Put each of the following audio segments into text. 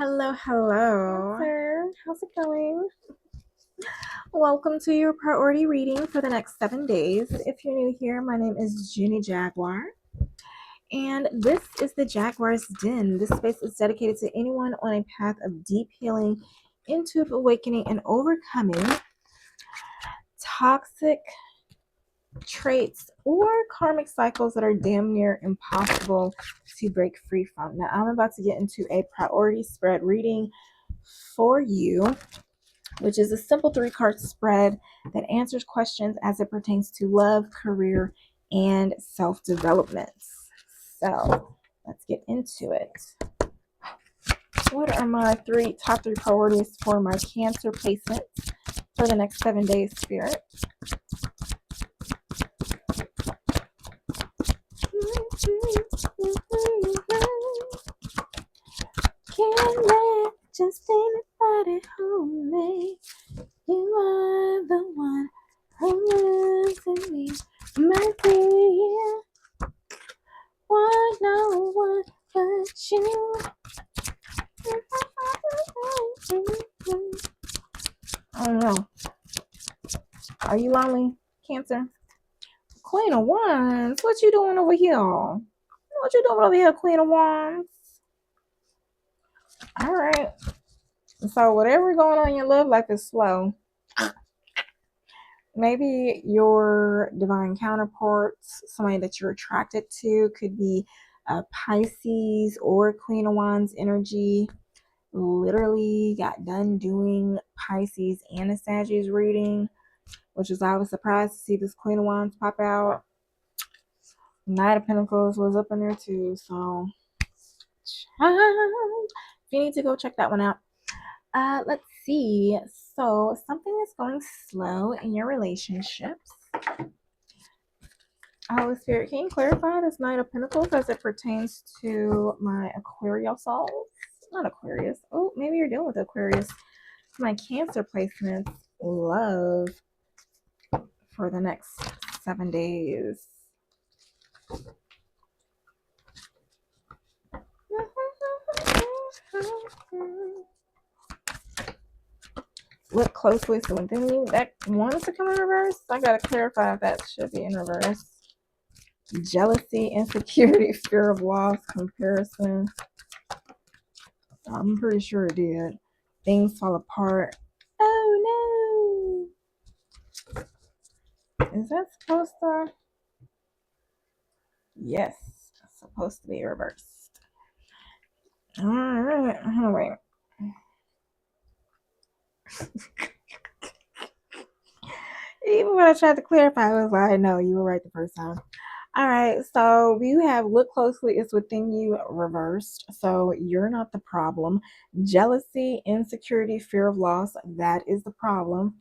Hello, hello. Sir, how's it going? Welcome to your priority reading for the next 7 days. If you're new here, my name is Junie Jaguar, and this is the Jaguar's Den. This space is dedicated to anyone on a path of deep healing, intuitive awakening, and overcoming toxic traits or karmic cycles that are damn near impossible to break free from. Now, I'm about to get into a priority spread reading for you, which is a simple 3-card spread that answers questions as it pertains to love, career, and self-development. So let's get into it. What are my top three priorities for my Cancer placements for the next 7 days, Spirit? Can't let just anybody hold me. You are the one who lives in me. Mercy, yeah. Why no one but you? I don't know. Are you lonely, Cancer? Queen of Wands, what you doing over here? What you doing over here, Queen of Wands? All right. So whatever going on in your love life is slow. Maybe your divine counterparts, somebody that you're attracted to, could be a Pisces or Queen of Wands energy. Literally got done doing Pisces and a Sagittarius reading, which is I was surprised to see this Queen of Wands pop out. Knight of Pentacles was up in there too, so if you need to go check that one out. Let's see. So something is going slow in your relationships. Holy Spirit, can you clarify this Knight of Pentacles as it pertains to my Aquarius souls? Not Aquarius. Oh, maybe you're dealing with Aquarius. My Cancer placements, love for the next 7 days. Look closely. So when that wants to come in reverse, I gotta clarify if that should be in reverse. Jealousy, insecurity, fear of loss, comparison. I'm pretty sure it did. Things fall apart. Oh no! Is that supposed to? Yes, it's supposed to be reversed. All right. Oh, wait. Even when I tried to clarify, I was like, no, you were right the first time. All right, so you have look closely, it's within you reversed. So you're not the problem. Jealousy, insecurity, fear of loss, that is the problem.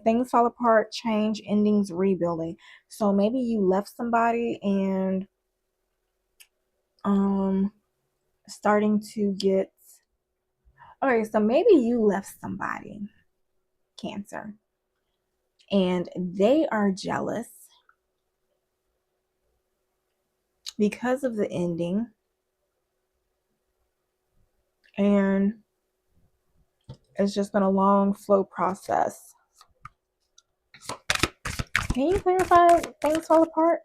Things fall apart, change, endings, rebuilding. So maybe you left somebody and starting to get, okay, so maybe you left somebody, Cancer, and they are jealous because of the ending, and it's just been a long, slow process. Can you clarify things fall apart?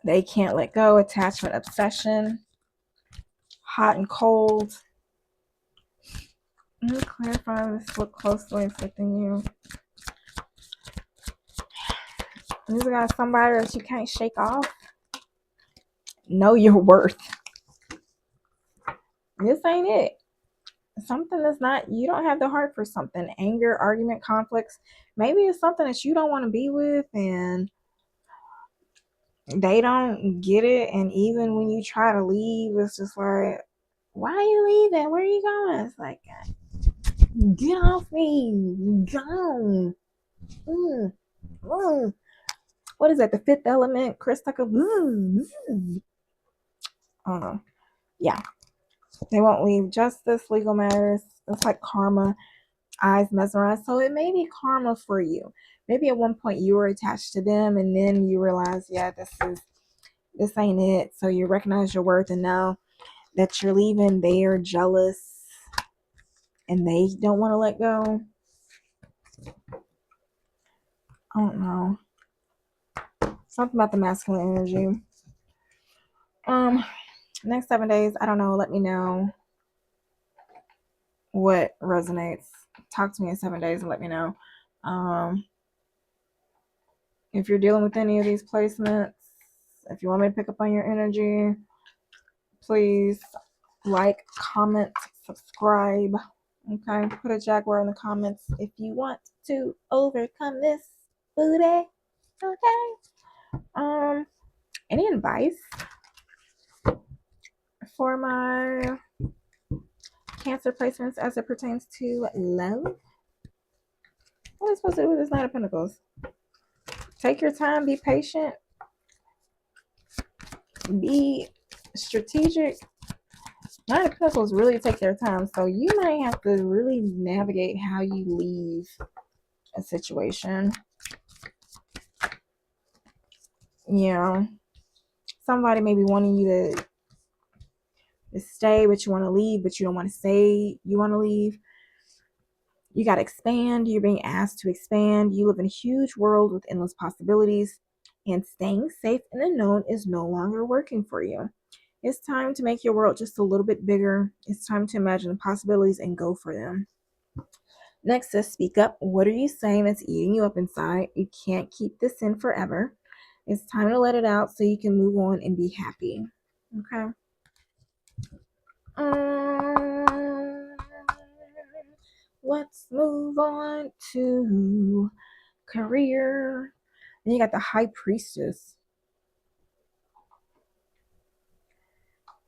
They can't let go, attachment, obsession, hot and cold. Let me clarify this, look closely, it's within you. You got somebody that you can't shake off. Know your worth. This ain't it. Something that's not, you don't have the heart for something. Anger, argument, conflicts. Maybe it's something that you don't want to be with and they don't get it. And even when you try to leave, it's just like, why are you leaving? Where are you going? It's like, get off me. Go. What is that? The Fifth Element? Chris Tucker. Yeah. They won't leave. Justice, legal matters. It's like karma. Eyes mesmerized. So it may be karma for you. Maybe at one point you were attached to them and then you realize, yeah, this ain't it. So you recognize your worth, and now that you're leaving, they are jealous and they don't want to let go. I don't know. Something about the masculine energy. Next 7 days, I don't know. Let me know what resonates. Talk to me in 7 days and let me know. If you're dealing with any of these placements, if you want me to pick up on your energy, please like, comment, subscribe. Okay, put a jaguar in the comments if you want to overcome this booty. Okay. Any advice for my Cancer placements as it pertains to love? What are you supposed to do with this Knight of Pentacles? Take your time, be patient, be strategic. Knight of Pentacles really take their time, so you might have to really navigate how you leave a situation. You know, somebody may be wanting you to stay, but you want to leave, but you don't want to say you want to leave. You got to expand. You're being asked to expand. You live in a huge world with endless possibilities, and staying safe in the known is no longer working for you. It's time to make your world just a little bit bigger. It's time to imagine the possibilities and go for them. Next says, speak up. What are you saying that's eating you up inside? You can't keep this in forever. It's time to let it out so you can move on and be happy. Okay. Let's move on to career. Then you got the High Priestess.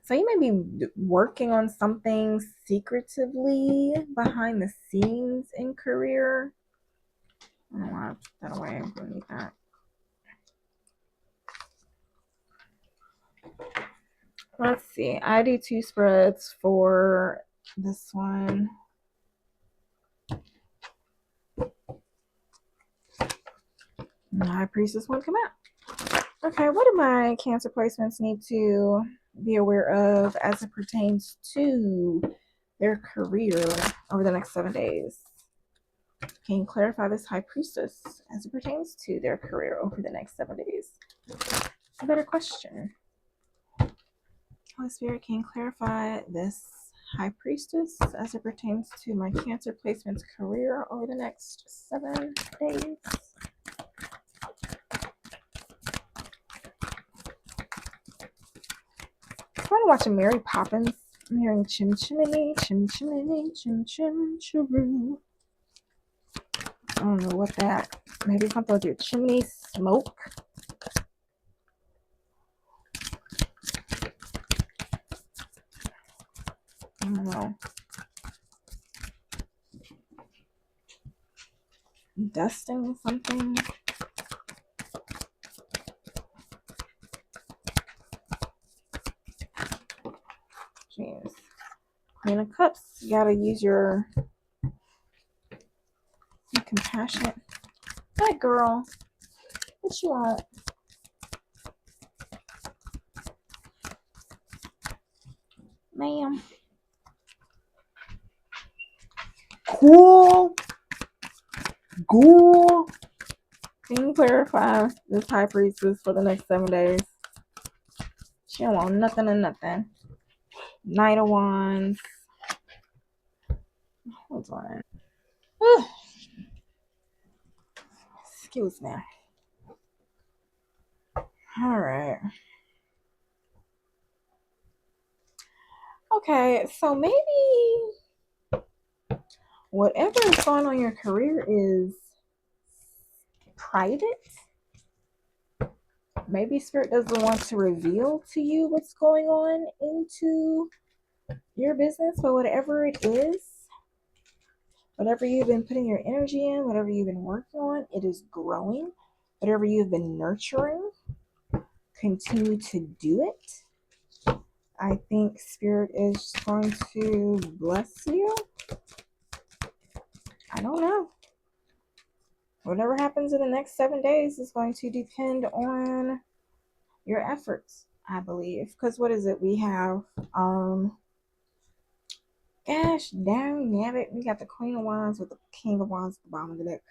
So you may be working on something secretively behind the scenes in career. I don't want to put that away. I'm going to need that. Let's see. I do 2 spreads for this one. The High Priestess one come out. Okay, what do my Cancer placements need to be aware of as it pertains to their career over the next 7 days? Can you clarify this High Priestess as it pertains to their career over the next 7 days? A better question. Holy Spirit, can you clarify this High Priestess as it pertains to my Cancer placement's career over the next 7 days? I'm watching Mary Poppins. I'm hearing chim chimney, chim chimney, chim chim chiroo. I don't know what that. Maybe something with your chimney smoke. I don't know. Dusting something. Jeez. Queen of Cups. You gotta use your compassionate. Hi, girl. What you want? Ma'am. Cool. Cool. Can you clarify this High Priestess for the next 7 days? She don't want nothing and nothing. Knight of Wands. Hold on. Excuse me. All right. Okay, so maybe whatever is going on in your career is private. Maybe Spirit doesn't want to reveal to you what's going on into your business, but whatever it is, whatever you've been putting your energy in, whatever you've been working on, it is growing. Whatever you've been nurturing, continue to do it. I think Spirit is going to bless you. I don't know. Whatever happens in the next 7 days is going to depend on your efforts. I believe. Because what is it? We have, gosh dang nabbit, we got the Queen of Wands with the King of Wands at the bottom of the deck.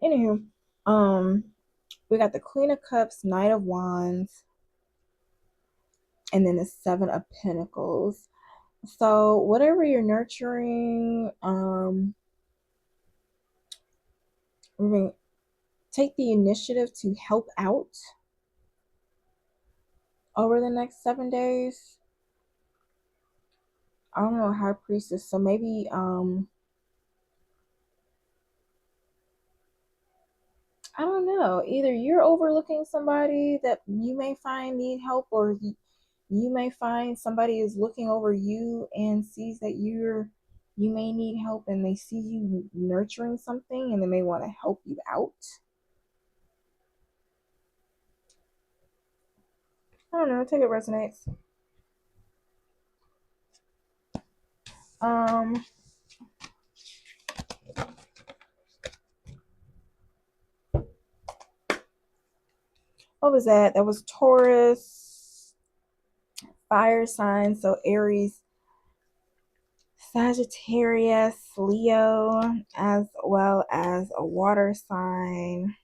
Anywho, we got the Queen of Cups, Knight of Wands, and then the Seven of Pentacles. So whatever you're nurturing, we're going to take the initiative to help out over the next 7 days. I don't know, High Priestess. So maybe I don't know. Either you're overlooking somebody that you may find need help, or you may find somebody is looking over you and sees that you may need help, and they see you nurturing something and they may want to help you out. I don't know. Take it resonates. What was that? That was Taurus, fire sign. So Aries, Sagittarius, Leo, as well as a water sign,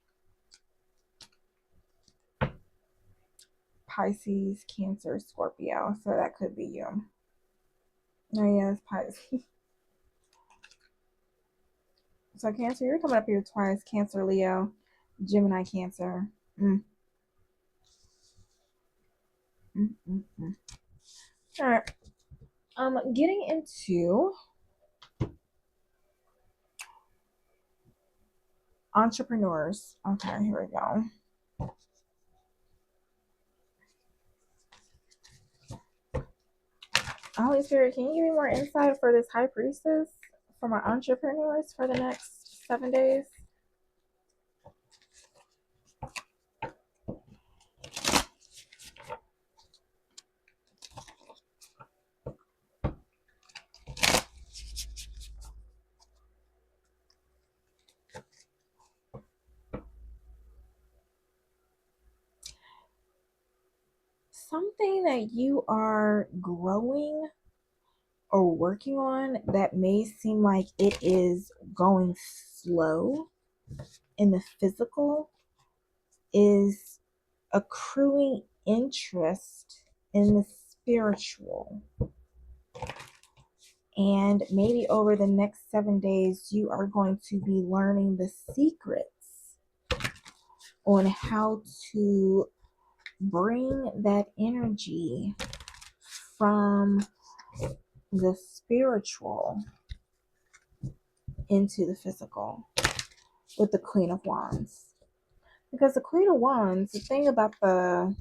Pisces, Cancer, Scorpio. So that could be you. Oh, yeah, it's Pisces. So Cancer, you're coming up here twice. Cancer, Leo, Gemini, Cancer. Mm. Mm. All right. Getting into entrepreneurs. Okay, here we go. Holy Spirit, can you give me more insight for this High Priestess for my entrepreneurs for the next 7 days? Something that you are growing or working on that may seem like it is going slow in the physical is accruing interest in the spiritual. And maybe over the next 7 days, you are going to be learning the secrets on how to bring that energy from the spiritual into the physical with the Queen of Wands. Because the Queen of Wands, the thing about the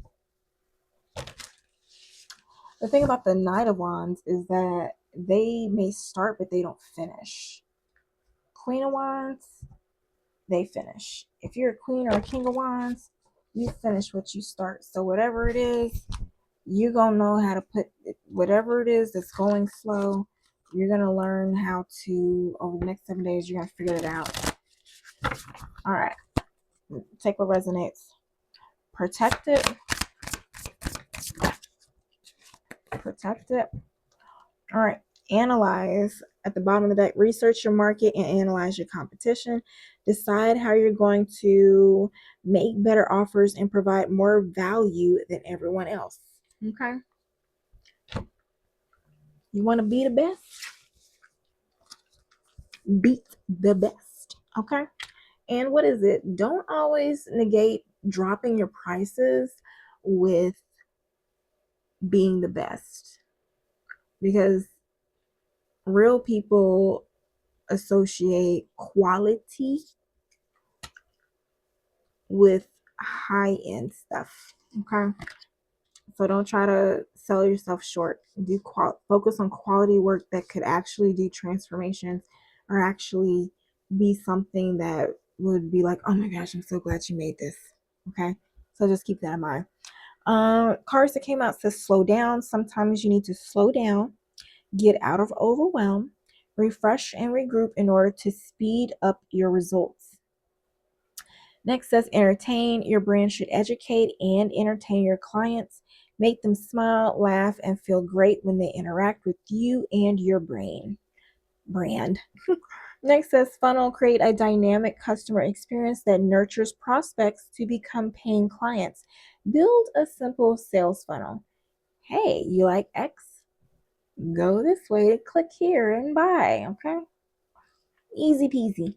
Knight of Wands is that they may start but they don't finish. Queen of Wands, they finish. If you're a queen or a king of wands, you finish what you start. So whatever it is, you're gonna know how to put it, whatever it is that's going slow, you're gonna learn how to, over the next 7 days, you're gonna figure it out. All right, take what resonates. Protect it. Protect it. All right, analyze at the bottom of the deck. Research your market and analyze your competition. Decide how you're going to make better offers and provide more value than everyone else. Okay? You want to be the best? Beat the best. Okay? And what is it? Don't always negate dropping your prices with being the best, because real people associate quality with high-end stuff. Okay, so don't try to sell yourself short. Focus on quality work that could actually do transformations, or actually be something that would be like, oh my gosh, I'm so glad you made this. Okay, so just keep that in mind. Cards that came out says slow down. Sometimes you need to slow down, get out of overwhelm, refresh and regroup in order to speed up your results. Next says entertain. Your brand should educate and entertain your clients. Make them smile, laugh, and feel great when they interact with you and your brand. Next says funnel, create a dynamic customer experience that nurtures prospects to become paying clients. Build a simple sales funnel. Hey, you like X? Go this way, click here and buy. Okay. Easy peasy.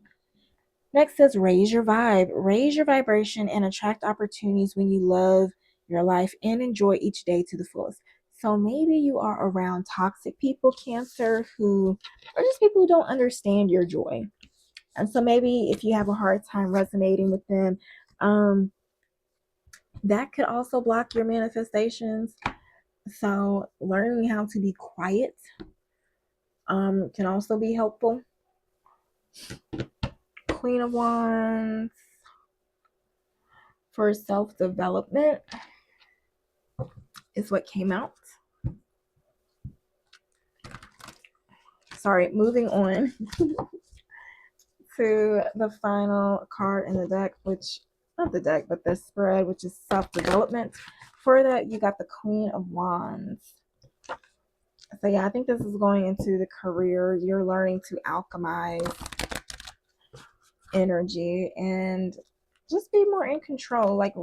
Next says raise your vibe. Raise your vibration and attract opportunities when you love your life and enjoy each day to the fullest. So maybe you are around toxic people, Cancer, who are just people who don't understand your joy. And so maybe if you have a hard time resonating with them, that could also block your manifestations. So learning how to be quiet can also be helpful. Queen of Wands for self-development is what came out. Sorry, moving on to the final card in the deck, which, not the deck, but the spread, which is self-development. For that, you got the Queen of Wands. So yeah, I think this is going into the career. You're learning to alchemize energy and just be more in control, like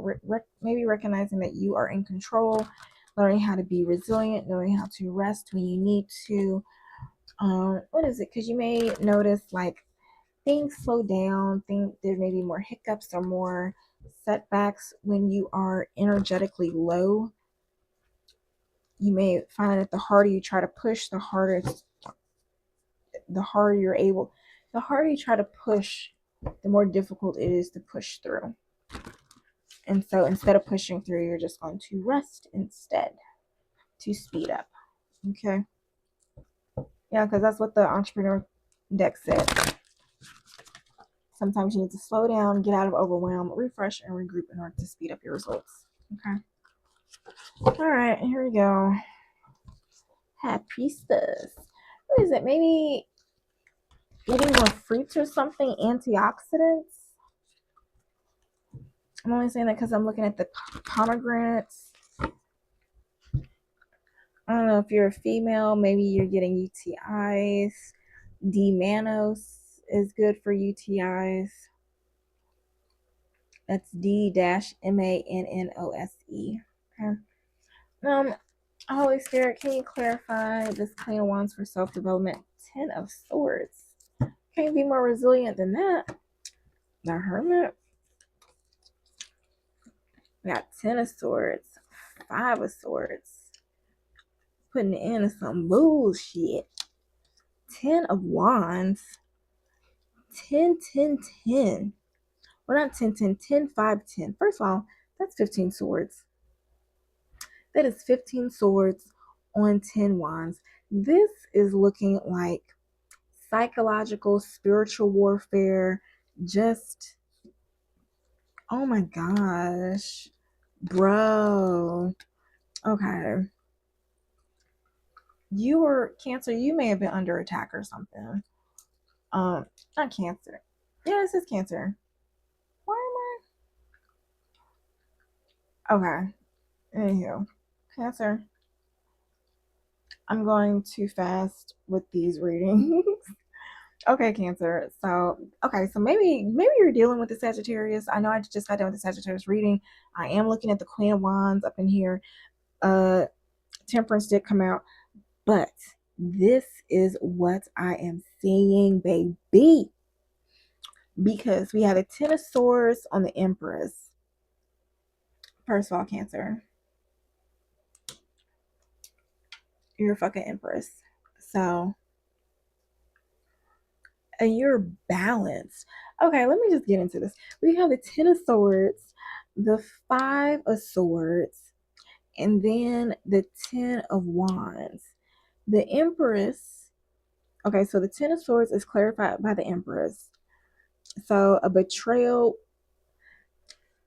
maybe recognizing that you are in control, learning how to be resilient, knowing how to rest when you need to. What is it? Because you may notice like things slow down, think there may be more hiccups or more setbacks when you are energetically low. You may find that the harder you try to push, the harder you're able, the harder you try to push, the more difficult it is to push through. And so instead of pushing through, you're just going to rest instead to speed up. Okay. Yeah, because that's what the entrepreneur deck said. Sometimes you need to slow down, get out of overwhelm, refresh, and regroup in order to speed up your results. Okay. All right, here we go. High Priestess. What is it? Maybe eating more fruits or something, antioxidants. I'm only saying that because I'm looking at the pomegranates. I don't know if you're a female, maybe you're getting UTIs. D-Manos is good for UTIs. That's D-MANNOSE. Okay. Holy Spirit, can you clarify this Queen of Wands for self-development? 10 of Swords. Can you be more resilient than that? The Hermit. We got 10 of Swords, 5 of Swords. Putting in some bullshit. 10 of Wands. 10, 10, 10. Well, not 10, 10, 10, 5, 10. First of all, that's 15 swords. That is 15 swords on 10 wands. This is looking like psychological, spiritual warfare. Just, oh my gosh. Bro. Okay. You were Cancer, you may have been under attack or something. Not Cancer. Yeah, this is Cancer. Why am I? Okay. Anywho, Cancer. I'm going too fast with these readings. Okay, Cancer. So maybe you're dealing with the Sagittarius. I know I just got done with the Sagittarius reading. I am looking at the Queen of Wands up in here. Temperance did come out, but this is what I am seeing, baby. Because we have the Ten of Swords on the Empress. First of all, Cancer, you're a fucking Empress. So, and you're balanced. Okay, let me just get into this. We have the Ten of Swords, the Five of Swords, and then the Ten of Wands. The Empress, okay, so the Ten of Swords is clarified by the Empress. So a betrayal,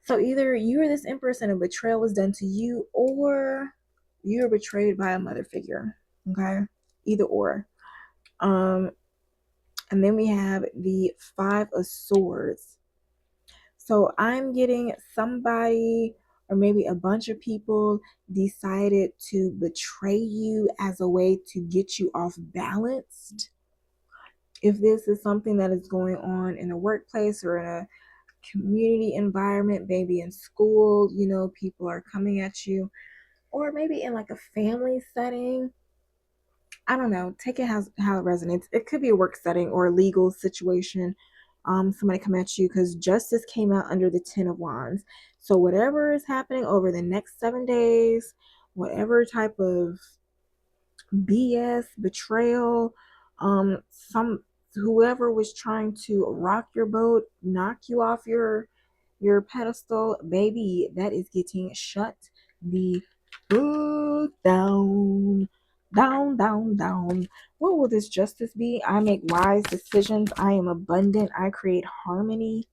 so either you are this Empress and a betrayal was done to you, or you are betrayed by a mother figure. Okay, either or. And then we have the Five of Swords. So I'm getting somebody or maybe a bunch of people decided to betray you as a way to get you off balance. If this is something that is going on in a workplace or in a community environment, maybe in school, people are coming at you, or maybe in like a family setting. I don't know. Take it how it resonates. It could be a work setting or a legal situation. Somebody come at you because justice came out under the Ten of Wands. So whatever is happening over the next 7 days, whatever type of BS, betrayal, some whoever was trying to rock your boat, knock you off your pedestal, baby, that is getting shut the fuck down. Down, down, down. What will this justice be? I make wise decisions. I am abundant. I create harmony.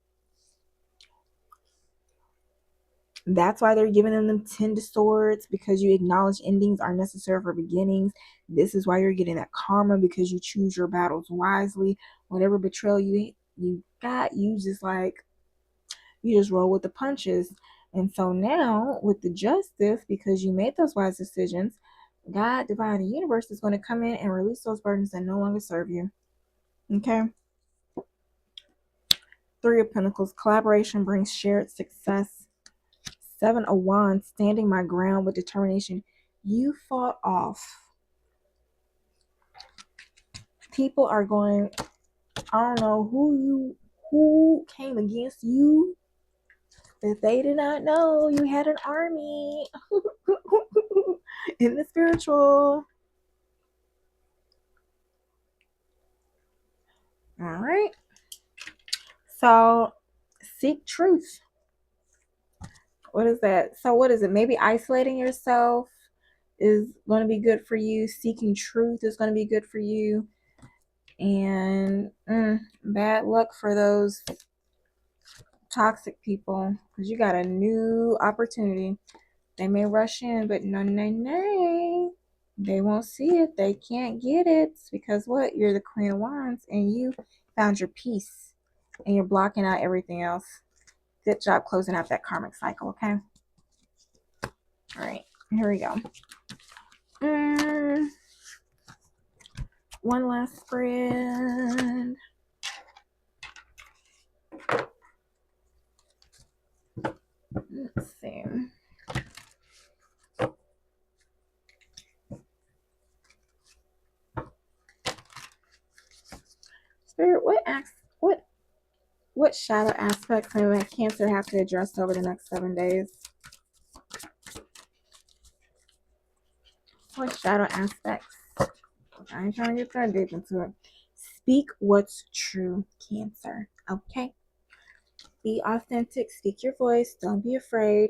That's why they're giving them 10 of swords, because you acknowledge endings are necessary for beginnings. This is why you're getting that karma, because you choose your battles wisely. Whatever betrayal you got, you just roll with the punches. And so now with the justice, because you made those wise decisions, God, divine, the universe is going to come in and release those burdens that no longer serve you. Okay. Three of Pentacles, collaboration brings shared success. Seven of Wands, standing my ground with determination. You fought off. People are going, I don't know who came against you, but they did not know you had an army in the spiritual. All right. So seek truth. What is that? So what is it? Maybe isolating yourself is going to be good for you. Seeking truth is going to be good for you. And bad luck for those toxic people, because you got a new opportunity. They may rush in, but no. They won't see it. They can't get it, because what? You're the Queen of Wands and you found your peace and you're blocking out everything else. Good job closing out that karmic cycle, okay? All right, here we go. One last spread. Let's see. Spirit, what shadow aspects may Cancer have to address over the next 7 days? What shadow aspects? I ain't trying to get that deep into it. Speak what's true, Cancer. Okay? Be authentic. Speak your voice. Don't be afraid.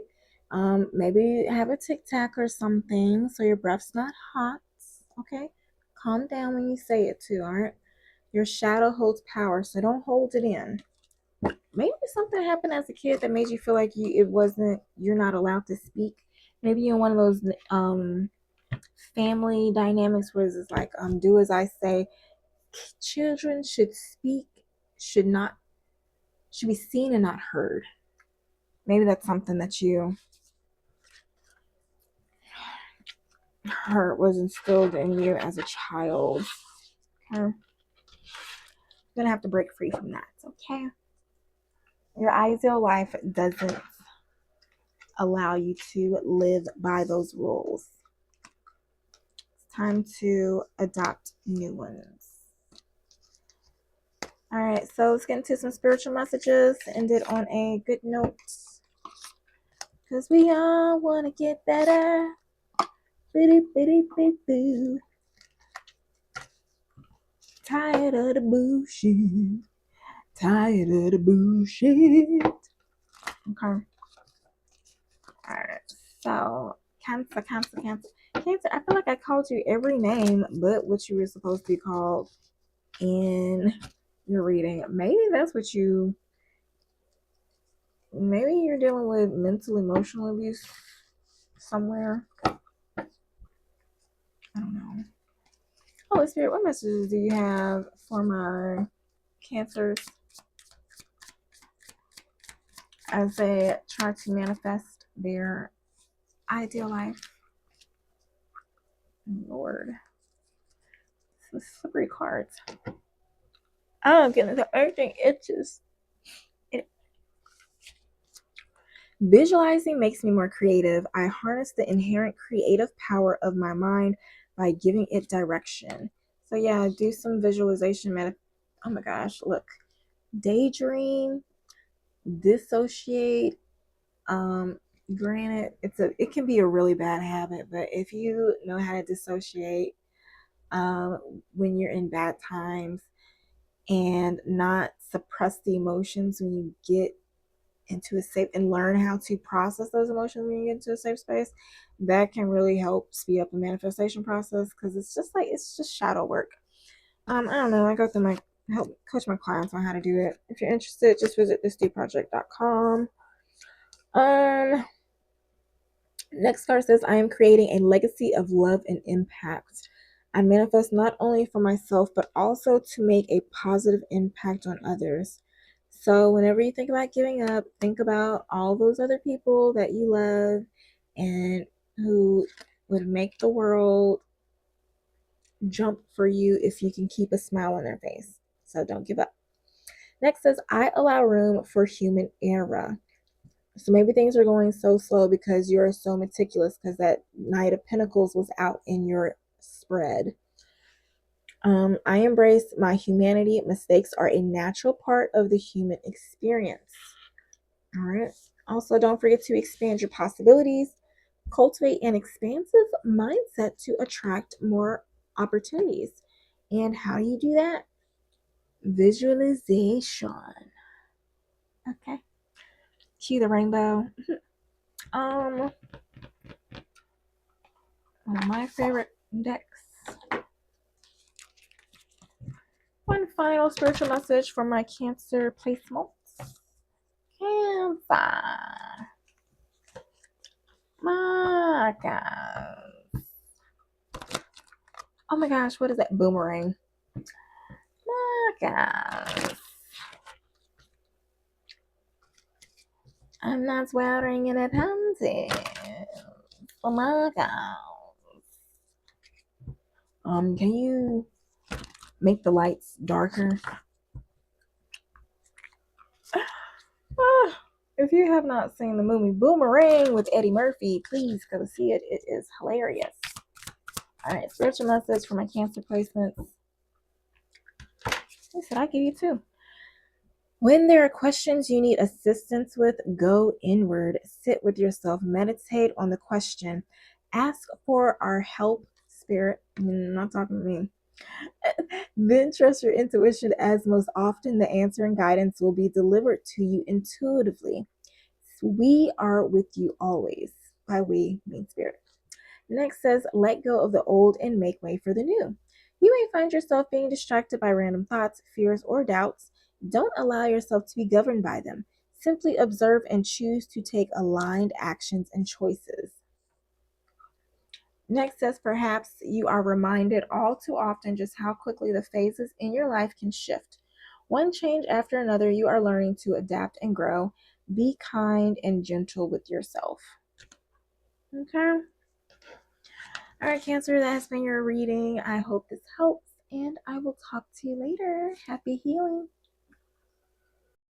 Maybe have a tic tac or something so your breath's not hot. Okay? Calm down when you say it too, alright? Your shadow holds power, so don't hold it in. Maybe something happened as a kid that made you feel like you're not allowed to speak. Maybe you're in one of those family dynamics where it's like, do as I say. Children should speak, should be seen and not heard. Maybe that's something that you heard was instilled in you as a child. Okay? You're gonna have to break free from that, okay? Your ideal life doesn't allow you to live by those rules. It's time to adopt new ones. All right, so let's get into some spiritual messages. End it on a good note, because we all want to get better. Bitty, bitty, bitty, boo. Tired of the bullshit. Tired of the bullshit. Okay. Alright. So, Cancer. Cancer, I feel like I called you every name but what you were supposed to be called in your reading. Maybe you're dealing with mental, emotional abuse somewhere. I don't know. Holy Spirit, what messages do you have for my Cancers as they try to manifest their ideal life. Lord, some slippery cards. Oh goodness, the urging itches. Visualizing makes me more creative. I harness the inherent creative power of my mind by giving it direction. So yeah, do some visualization. Oh my gosh, look. Daydream, dissociate. Granted, it can be a really bad habit, but if you know how to dissociate when you're in bad times and not suppress the emotions when you get into a safe and learn how to process those emotions when you get into a safe space, that can really help speed up the manifestation process because it's just shadow work. I don't know. I go through my help coach my clients on how to do it. If you're interested, just visit thisdudeproject.com. Next card says, I am creating a legacy of love and impact. I manifest not only for myself, but also to make a positive impact on others. So, whenever you think about giving up, think about all those other people that you love and who would make the world jump for you if you can keep a smile on their face. So, don't give up. Next says, I allow room for human error. So maybe things are going so slow because you're so meticulous because that Knight of Pentacles was out in your spread. I embrace my humanity. Mistakes are a natural part of the human experience. All right. Also, don't forget to expand your possibilities. Cultivate an expansive mindset to attract more opportunities. And how do you do that? Visualization. Okay. Cue the rainbow. One of my favorite decks. One final spiritual message for my Cancer placements. Cancer. My God. Oh my gosh, what is that? Boomerang. My God. I'm not swearing in a pansy. Oh my God. Can you make the lights darker? If you have not seen the movie Boomerang with Eddie Murphy, please go see it. It is hilarious. All right, spiritual message for my Cancer placements. I said I give you two. When there are questions you need assistance with, go inward. Sit with yourself. Meditate on the question. Ask for our help, spirit. I'm not talking to me. Then trust your intuition, as most often the answer and guidance will be delivered to you intuitively. We are with you always. By we, mean spirit. Next says, let go of the old and make way for the new. You may find yourself being distracted by random thoughts, fears, or doubts. Don't allow yourself to be governed by them. Simply observe and choose to take aligned actions and choices. Next says, perhaps you are reminded all too often just how quickly the phases in your life can shift. One change after another, you are learning to adapt and grow. Be kind and gentle with yourself. Okay. All right, Cancer, that has been your reading. I hope this helps, and I will talk to you later. Happy healing.